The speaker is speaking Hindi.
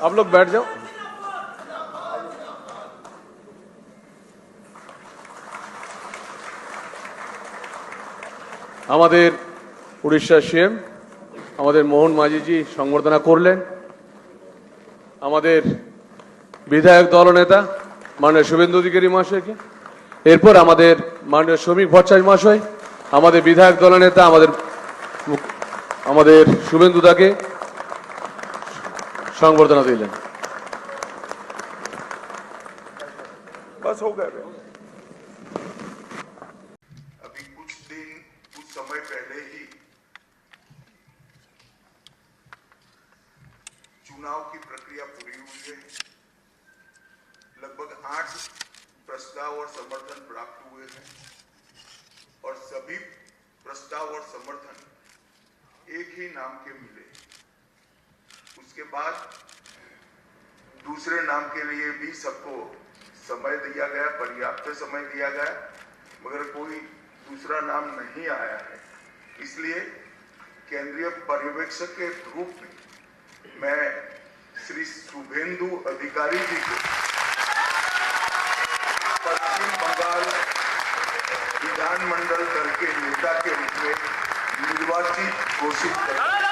आप लोग बैठ जाओ। আমাদের উড়িষ্যার সিএম আমাদের মোহন মাঝিজি সংবর্ধনা করলেন। আমাদের বিধায়ক দলনেতা মাননীয় শুভেন্দু অধিকারী মহাশয়কে, এরপর আমাদের মাননীয় শ্রমিক ভট্টাচার্য মহাশয় আমাদের বিধায়ক দলনেতা আমাদের শুভেন্দু দাকে সংবর্ধনা দিলেন। बस हो गया। अभी कुछ समय पहले ही चुनाव की प्रक्रिया पूरी हुई है। लगभग 8 प्रस्ताव और समर्थन प्राप्त हुए हैं और सभी प्रस्ताव और समर्थन एक ही नाम के मिले। उसके बाद दूसरे नाम के लिए भी सबको समय दिया गया, पर्याप्त समय दिया गया, मगर कोई दूसरा नाम नहीं आया है। इसलिए केंद्रीय पर्यवेक्षक के रूप में मैं श्री शुभेंदु अधिकारी जी को पश्चिम बंगाल विधानमंडल दल के नेता के रूप में निर्वाचित घोषित करता हूं।